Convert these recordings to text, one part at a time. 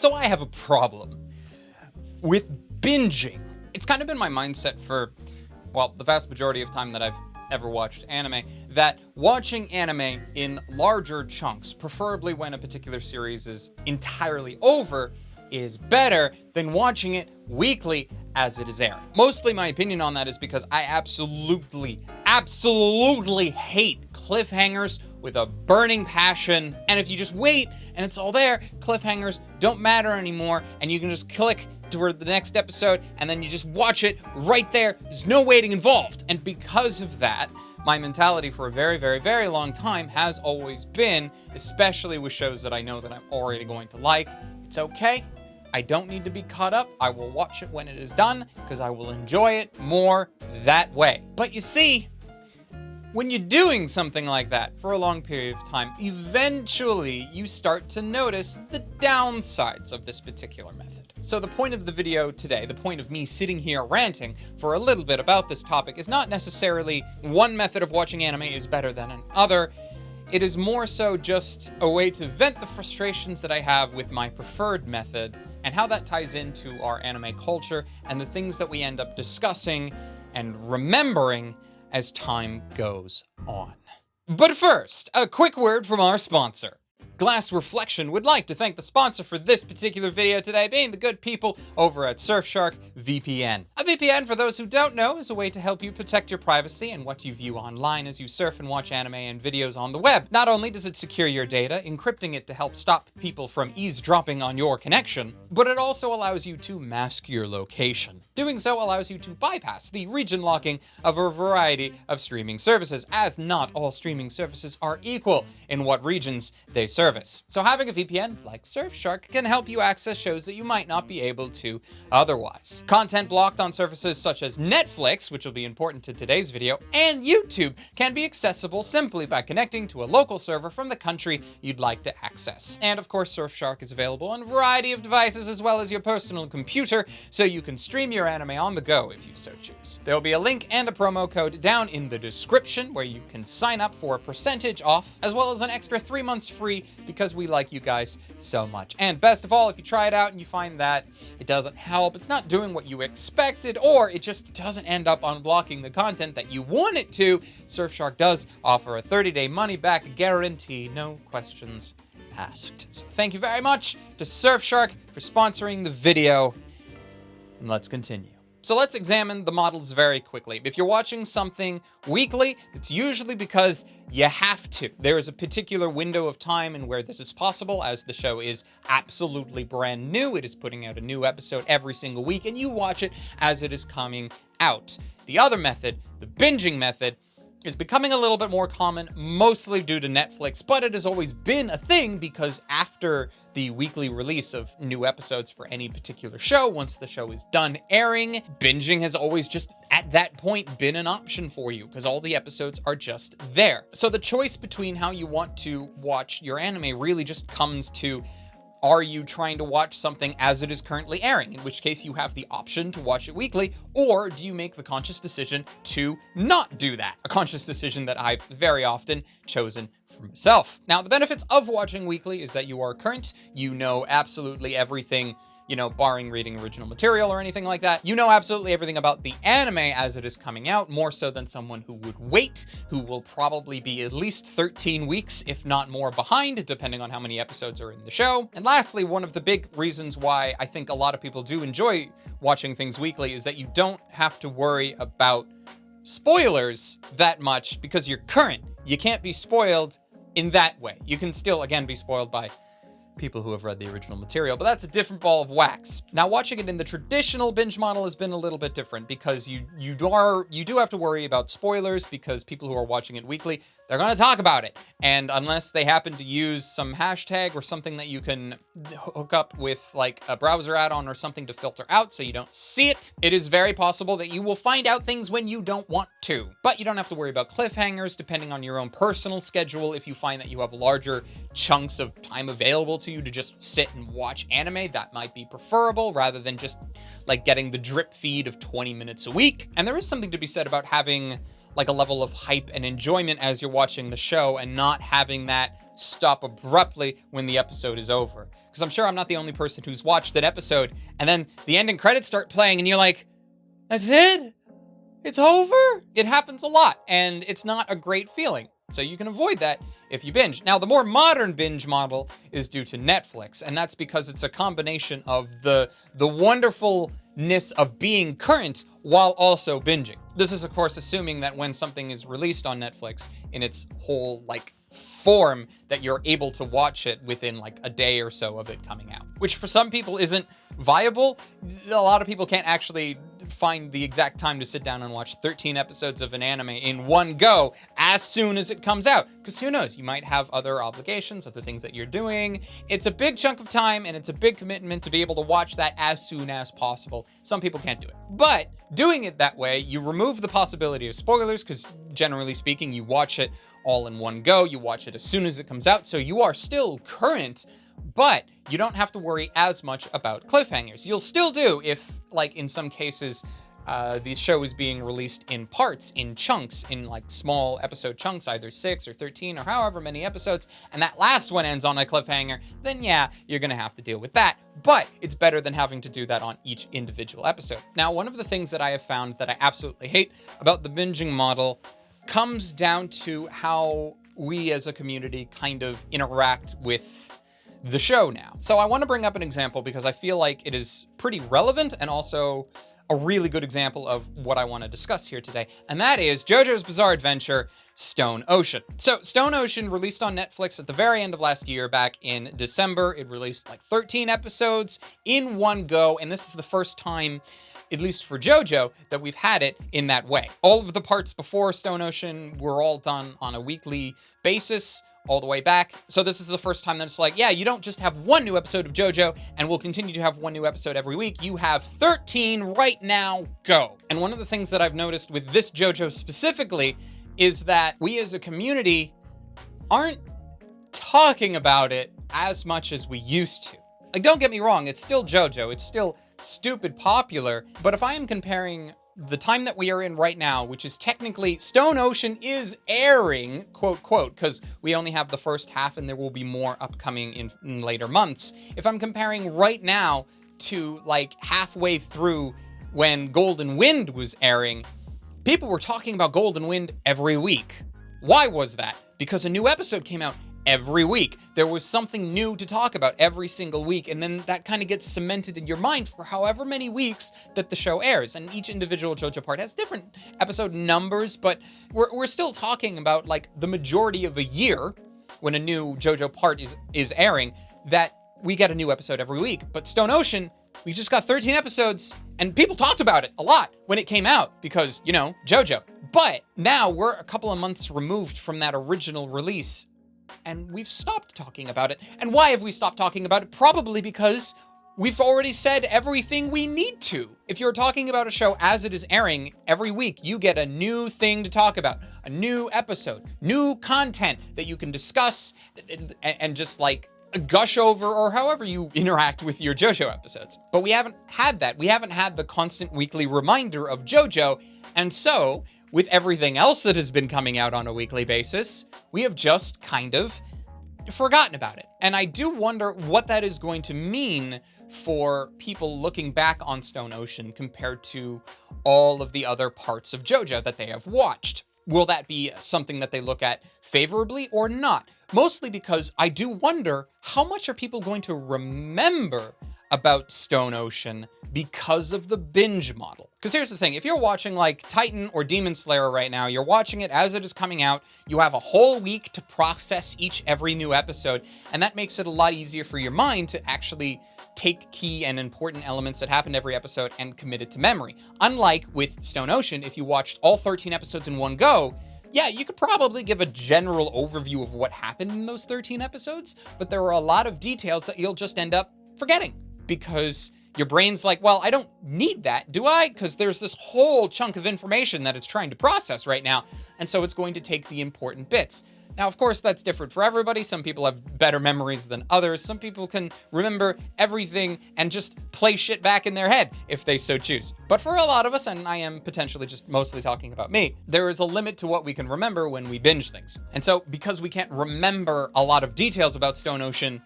So I have a problem with binging. It's kind of been my mindset for, well, the vast majority of time that I've ever watched anime, that watching anime in larger chunks, preferably when a particular series is entirely over, is better than watching it weekly as it is airing. Mostly my opinion on that is because I absolutely hate cliffhangers with a burning passion. And if you just wait and it's all there, cliffhangers don't matter anymore, and you can just click toward the next episode and then you just watch it right there. There's no waiting involved. And because of that, my mentality for a very long time has always been, especially with shows that I know that I'm already going to like, it's okay. I don't need to be caught up. I will watch it when it is done because I will enjoy it more that way. But you see, when you're doing something like that for a long period of time, eventually you start to notice the downsides of this particular method. So the point of the video today, the point of me sitting here ranting for a little bit about this topic, is not necessarily one method of watching anime is better than another. It is more so just a way to vent the frustrations that I have with my preferred method and how that ties into our anime culture and the things that we end up discussing and remembering as time goes on. But first, a quick word from our sponsor. Glass Reflection would like to thank the sponsor for this particular video today, being the good people over at Surfshark VPN. A VPN, for those who don't know, is a way to help you protect your privacy and what you view online as you surf and watch anime and videos on the web. Not only does it secure your data, encrypting it to help stop people from eavesdropping on your connection, but it also allows you to mask your location. Doing so allows you to bypass the region locking of a variety of streaming services, as not all streaming services are equal in what regions they service. So having a VPN like Surfshark can help you access shows that you might not be able to otherwise. Content blocked on services such as Netflix, which will be important to today's video, and YouTube can be accessible simply by connecting to a local server from the country you'd like to access. And of course, Surfshark is available on a variety of devices as well as your personal computer, so you can stream your anime on the go if you so choose. There will be a link and a promo code down in the description where you can sign up for a percentage off, as well as an extra 3 months free, because we like you guys so much. And best of all, if you try it out and you find that it doesn't help, it's not doing what you expected, or it just doesn't end up unblocking the content that you want it to, Surfshark does offer a 30-day money-back guarantee, no questions asked. So thank you very much to Surfshark for sponsoring the video, and let's continue. So let's examine the models very quickly. If you're watching something weekly, it's usually because you have to. There is a particular window of time in where this is possible, as the show is absolutely brand new. It is putting out a new episode every single week, and you watch it as it is coming out. The other method, the binging method, is becoming a little bit more common, mostly due to Netflix, but it has always been a thing because after the weekly release of new episodes for any particular show, once the show is done airing, binging has always just at that point been an option for you because all the episodes are just there. So the choice between how you want to watch your anime really just comes to, are you trying to watch something as it is currently airing, in which case you have the option to watch it weekly, or do you make the conscious decision to not do that? A conscious decision that I've very often chosen for myself. Now, the benefits of watching weekly is that you are current, you know absolutely everything, barring reading original material or anything like that. You know absolutely everything about the anime as it is coming out, more so than someone who would wait, who will probably be at least 13 weeks, if not more, behind, depending on how many episodes are in the show. And lastly, one of the big reasons why I think a lot of people do enjoy watching things weekly is that you don't have to worry about spoilers that much because you're current. You can't be spoiled in that way. You can still, again, be spoiled by people who have read the original material, but that's a different ball of wax. Now, watching it in the traditional binge model has been a little bit different because you do have to worry about spoilers because people who are watching it weekly, they're going to talk about it. And unless they happen to use some hashtag or something that you can hook up with like a browser add-on or something to filter out so you don't see it, it is very possible that you will find out things when you don't want to. But you don't have to worry about cliffhangers depending on your own personal schedule. If you find that you have larger chunks of time available to you to just sit and watch anime, that might be preferable rather than just like getting the drip feed of 20 minutes a week. And there is something to be said about having like a level of hype and enjoyment as you're watching the show and not having that stop abruptly when the episode is over. Because I'm sure I'm not the only person who's watched an episode, and then the ending credits start playing, and you're like, that's it? It's over? It happens a lot, and it's not a great feeling. So you can avoid that if you binge. Now, the more modern binge model is due to Netflix, and that's because it's a combination of the wonderfulness of being current while also binging. This is, of course, assuming that when something is released on Netflix in its whole, form, that you're able to watch it within, a day or so of it coming out. Which for some people isn't viable. A lot of people can't actually find the exact time to sit down and watch 13 episodes of an anime in one go as soon as it comes out. Because who knows, you might have other obligations, other things that you're doing. It's a big chunk of time, and it's a big commitment to be able to watch that as soon as possible. Some people can't do it. But doing it that way, you remove the possibility of spoilers, because generally speaking, you watch it all in one go. You watch it as soon as it comes out, so you are still current, but you don't have to worry as much about cliffhangers. You'll still do if, in some cases, the show is being released in parts, in chunks, in small episode chunks, either 6 or 13 or however many episodes, and that last one ends on a cliffhanger, then yeah, you're gonna have to deal with that. But it's better than having to do that on each individual episode. Now, one of the things that I have found that I absolutely hate about the binging model comes down to how we as a community kind of interact with the show now. So I want to bring up an example because I feel like it is pretty relevant and also a really good example of what I want to discuss here today, and that is JoJo's Bizarre Adventure, Stone Ocean. So Stone Ocean released on Netflix at the very end of last year, back in December. It released 13 episodes in one go, and this is the first time, at least for JoJo, that we've had it in that way. All of the parts before Stone Ocean were all done on a weekly basis, all the way back. So this is the first time that it's yeah, you don't just have one new episode of JoJo, and we'll continue to have one new episode every week. You have 13 right now, go. And one of the things that I've noticed with this JoJo specifically is that we as a community aren't talking about it as much as we used to. Don't get me wrong, it's still JoJo, it's still stupid popular, but if I am comparing the time that we are in right now, which is technically Stone Ocean is airing, quote, quote, because we only have the first half and there will be more upcoming in later months. If I'm comparing right now to halfway through when Golden Wind was airing, people were talking about Golden Wind every week. Why was that? Because a new episode came out every week. There was something new to talk about every single week, and then that kind of gets cemented in your mind for however many weeks that the show airs. And each individual JoJo part has different episode numbers, but we're still talking about the majority of a year when a new JoJo part is airing, that we get a new episode every week. But Stone Ocean, we just got 13 episodes, and people talked about it a lot when it came out because, JoJo. But now we're a couple of months removed from that original release, and we've stopped talking about it. And why have we stopped talking about it? Probably because we've already said everything we need to. If you're talking about a show as it is airing every week, you get a new thing to talk about, a new episode, new content that you can discuss and just gush over, or however you interact with your JoJo episodes. But we haven't had that. We haven't had the constant weekly reminder of JoJo, and so with everything else that has been coming out on a weekly basis, we have just kind of forgotten about it. And I do wonder what that is going to mean for people looking back on Stone Ocean compared to all of the other parts of JoJo that they have watched. Will that be something that they look at favorably or not? Mostly because I do wonder, how much are people going to remember about Stone Ocean because of the binge model? Because here's the thing, if you're watching Titan or Demon Slayer right now, you're watching it as it is coming out, you have a whole week to process every new episode, and that makes it a lot easier for your mind to actually take key and important elements that happened every episode and commit it to memory. Unlike with Stone Ocean, if you watched all 13 episodes in one go, yeah, you could probably give a general overview of what happened in those 13 episodes, but there are a lot of details that you'll just end up forgetting because your brain's well, I don't need that, do I? Because there's this whole chunk of information that it's trying to process right now, and so it's going to take the important bits. Now, of course, that's different for everybody. Some people have better memories than others. Some people can remember everything and just play shit back in their head if they so choose. But for a lot of us, and I am potentially just mostly talking about me, there is a limit to what we can remember when we binge things. And so because we can't remember a lot of details about Stone Ocean,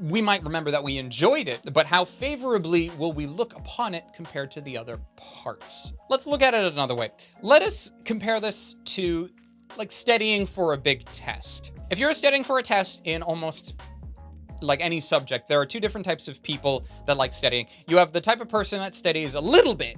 we might remember that we enjoyed it, but how favorably will we look upon it compared to the other parts? Let's look at it another way. Let us compare this to like studying for a big test. If you're studying for a test in almost like any subject, there are two different types of people that like studying. You have the type of person that studies a little bit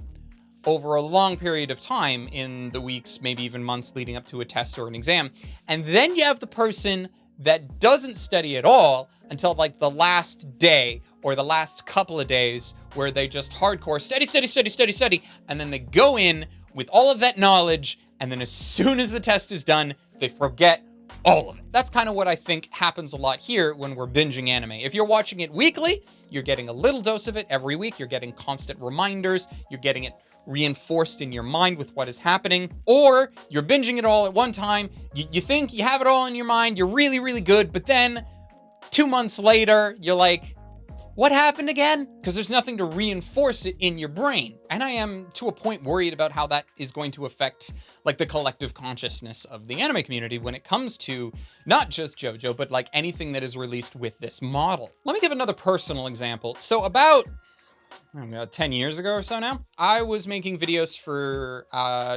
over a long period of time in the weeks, maybe even months leading up to a test or an exam. And then you have the person that doesn't study at all until like the last day or the last couple of days where they just hardcore study, and then they go in with all of that knowledge, and then as soon as the test is done, they forget all of it. That's kind of what I think happens a lot here when we're binging anime. If you're watching it weekly, you're getting a little dose of it every week. You're getting constant reminders. You're getting it reinforced in your mind with what is happening. Or you're binging it all at one time. You think you have it all in your mind. You're really, really good. But then 2 months later, you're like, what happened again? Because there's nothing to reinforce it in your brain. And I am to a point worried about how that is going to affect like the collective consciousness of the anime community when it comes to not just JoJo, but like anything that is released with this model. Let me give another personal example. So about 10 years ago or so now, I was making videos for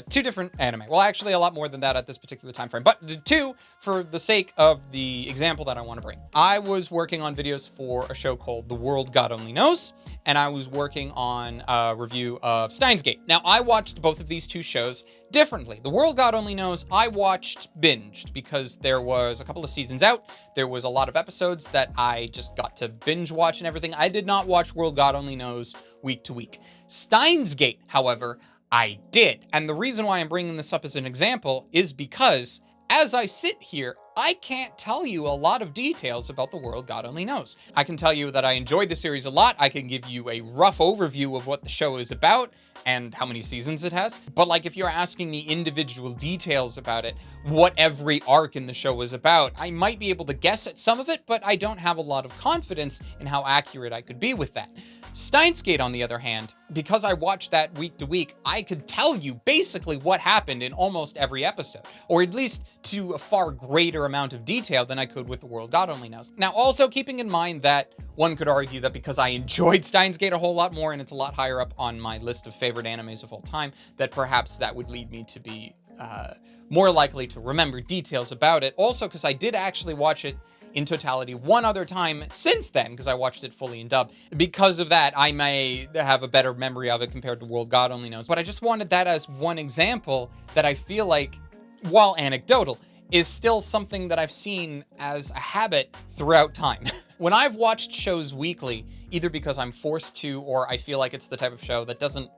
two different anime. Well, actually a lot more than that at this particular time frame, but two for the sake of the example that I want to bring. I was working on videos for a show called The World God Only Knows, and I was working on a review of Steins Gate. Now, I watched both of these two shows differently. The World God Only Knows, I watched binged because there was a couple of seasons out. There was a lot of episodes that I just got to binge watch and everything. I did not watch World God Only Knows week to week. Steins Gate, however, I did. And the reason why I'm bringing this up as an example is because as I sit here, I can't tell you a lot of details about The World God Only Knows. I can tell you that I enjoyed the series a lot. I can give you a rough overview of what the show is about and how many seasons it has. But like if you're asking me individual details about it, what every arc in the show is about, I might be able to guess at some of it, but I don't have a lot of confidence in how accurate I could be with that. Steins Gate, on the other hand, because I watched that week to week, I could tell you basically what happened in almost every episode, or at least to a far greater amount of detail than I could with The World God Only Knows. Now, also keeping in mind that one could argue that because I enjoyed Steins Gate a whole lot more and it's a lot higher up on my list of favorite animes of all time, that perhaps that would lead me to be more likely to remember details about it. Also, because I did actually watch it in totality one other time since then, because I watched it fully in dub. Because of that, I may have a better memory of it compared to World God Only Knows. But I just wanted that as one example that I feel like, while anecdotal, is still something that I've seen as a habit throughout time. When I've watched shows weekly, either because I'm forced to or I feel like it's the type of show that doesn't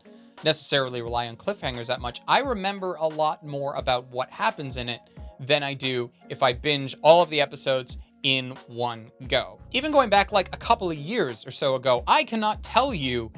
necessarily rely on cliffhangers that much, I remember a lot more about what happens in it than I do if I binge all of the episodes in one go. Even going back like a couple of years or so ago, I cannot tell you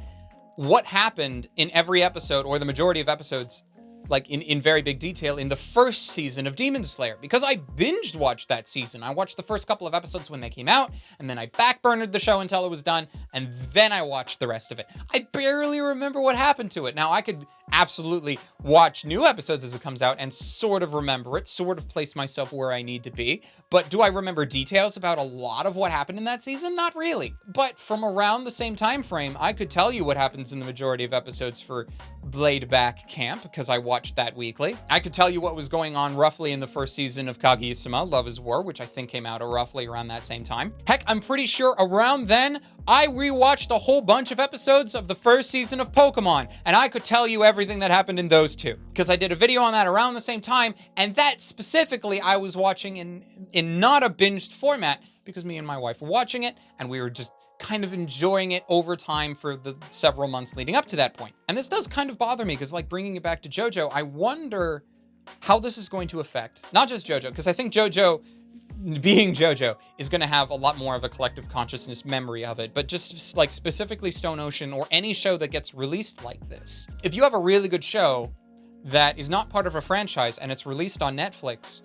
what happened in every episode or the majority of episodes like in very big detail in the first season of Demon Slayer, because I binged watched that season. I watched the first couple of episodes when they came out, and then I backburnered the show until it was done, and then I watched the rest of it. I barely remember what happened to it. Now, I could absolutely watch new episodes as it comes out and sort of remember it, sort of place myself where I need to be, but do I remember details about a lot of what happened in that season? Not really. But from around the same time frame, I could tell you what happens in the majority of episodes for Blade Back Camp, because I watched that weekly. I could tell you what was going on roughly in the first season of Kaguya-sama, Love is War, which I think came out roughly around that same time. Heck, I'm pretty sure around then, I rewatched a whole bunch of episodes of the first season of Pokemon, and I could tell you everything that happened in those two, because I did a video on that around the same time, and that specifically I was watching in not a binged format, because me and my wife were watching it, and we were just kind of enjoying it over time for the several months leading up to that point. And this does kind of bother me, because like bringing it back to JoJo, I wonder how this is going to affect not just JoJo, because I think JoJo, being JoJo, is going to have a lot more of a collective consciousness memory of it, but just like specifically Stone Ocean or any show that gets released like this. If you have a really good show that is not part of a franchise and it's released on Netflix,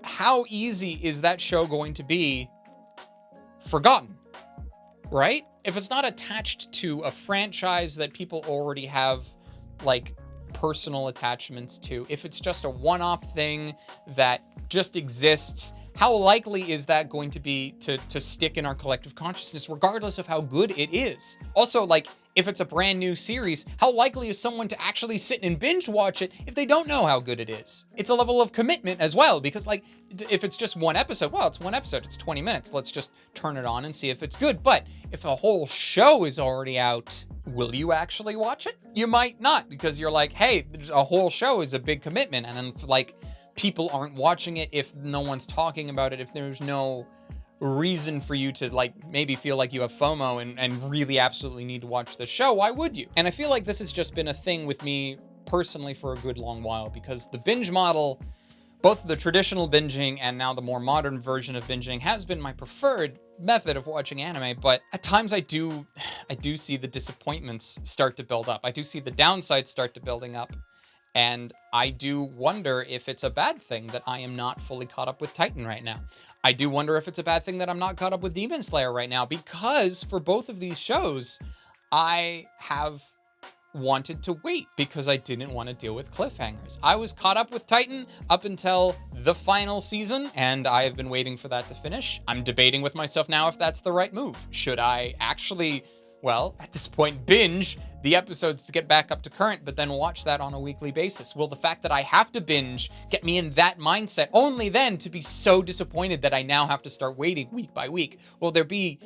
how easy is that show going to be forgotten, right? If it's not attached to a franchise that people already have, like, personal attachments to, if it's just a one-off thing that just exists, how likely is that going to be to stick in our collective consciousness, regardless of how good it is? Also, like, if it's a brand new series, how likely is someone to actually sit and binge watch it if they don't know how good it is? It's a level of commitment as well, because, like, if it's just one episode, well, it's one episode, it's 20 minutes. Let's just turn it on and see if it's good. But if a whole show is already out, will you actually watch it? You might not, because you're like, hey, a whole show is a big commitment. And then, like, people aren't watching it if no one's talking about it, if there's no reason for you to, like, maybe feel like you have FOMO and really absolutely need to watch the show, why would you? And I feel like this has just been a thing with me personally for a good long while, because the binge model, both the traditional binging and now the more modern version of binging, has been my preferred method of watching anime, but at times I do see the disappointments start to build up. I do see the downsides start to building up. And I do wonder if it's a bad thing that I am not fully caught up with Titan right now. I do wonder if it's a bad thing that I'm not caught up with Demon Slayer right now, because for both of these shows, I have wanted to wait because I didn't want to deal with cliffhangers. I was caught up with Titan up until the final season, and I have been waiting for that to finish. I'm debating with myself now if that's the right move. Should I actually, well, at this point, binge the episodes to get back up to current, but then watch that on a weekly basis? Will the fact that I have to binge get me in that mindset, only then to be so disappointed that I now have to start waiting week by week? Will there be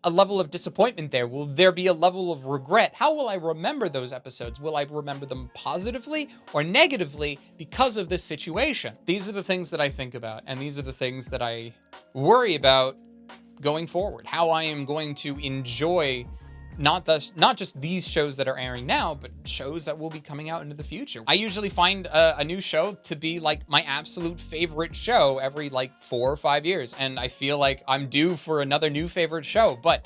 a level of disappointment there? Will there be a level of regret? How will I remember those episodes? Will I remember them positively or negatively because of this situation? These are the things that I think about, and these are the things that I worry about going forward. How I am going to enjoy not just these shows that are airing now, but shows that will be coming out into the future. I usually find a new show to be like my absolute favorite show every like 4 or 5 years, and I feel like I'm due for another new favorite show. But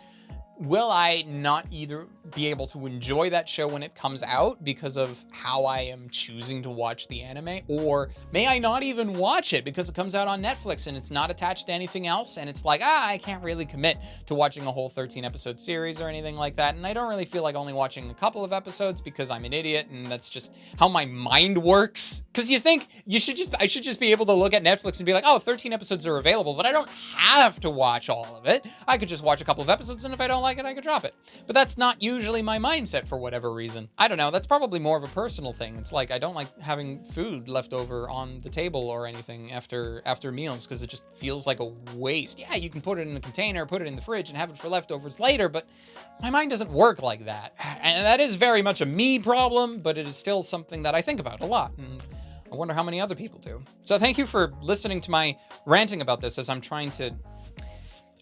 will I not either be able to enjoy that show when it comes out because of how I am choosing to watch the anime? Or may I not even watch it because it comes out on Netflix and it's not attached to anything else, and it's like, I can't really commit to watching a whole 13 episode series or anything like that, and I don't really feel like only watching a couple of episodes because I'm an idiot and that's just how my mind works. Because you think I should just be able to look at Netflix and be like, oh, 13 episodes are available, but I don't have to watch all of it. I could just watch a couple of episodes, and if I don't like it, I could drop it. But that's not usually my mindset for whatever reason. I don't know, that's probably more of a personal thing. It's like I don't like having food left over on the table or anything after meals, because it just feels like a waste. Yeah, you can put it in a container, put it in the fridge, and have it for leftovers later, but my mind doesn't work like that. And that is very much a me problem, but it is still something that I think about a lot, and I wonder how many other people do. So thank you for listening to my ranting about this, as I'm trying to,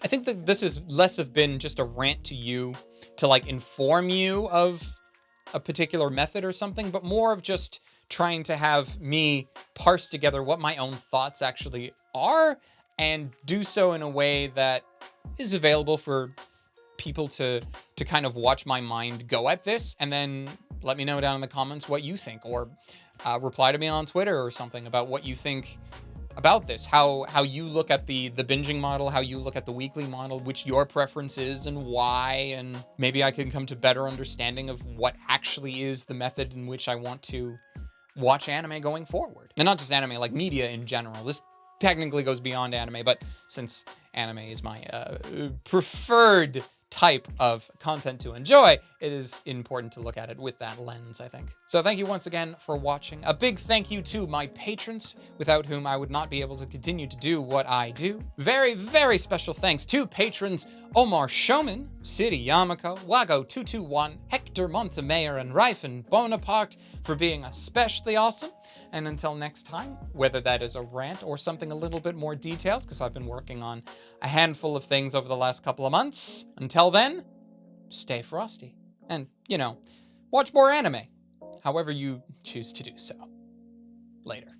I think that this has less have been just a rant to you to like inform you of a particular method or something, but more of just trying to have me parse together what my own thoughts actually are, and do so in a way that is available for people to kind of watch my mind go at this, and then let me know down in the comments what you think, or reply to me on Twitter or something about what you think about this, how you look at the binging model, how you look at the weekly model, which your preference is and why, and maybe I can come to better understanding of what actually is the method in which I want to watch anime going forward. And not just anime, like media in general. This technically goes beyond anime, but since anime is my preferred type of content to enjoy, it is important to look at it with that lens, I think. So thank you once again for watching. A big thank you to my patrons, without whom I would not be able to continue to do what I do. Very, very special thanks to patrons Omar Showman, City Yamako, Wago221, Hector Montemayor, and Ryfen Bonaparte for being especially awesome. And until next time, whether that is a rant or something a little bit more detailed, because I've been working on a handful of things over the last couple of months, until then, stay frosty. And, watch more anime, however you choose to do so. Later.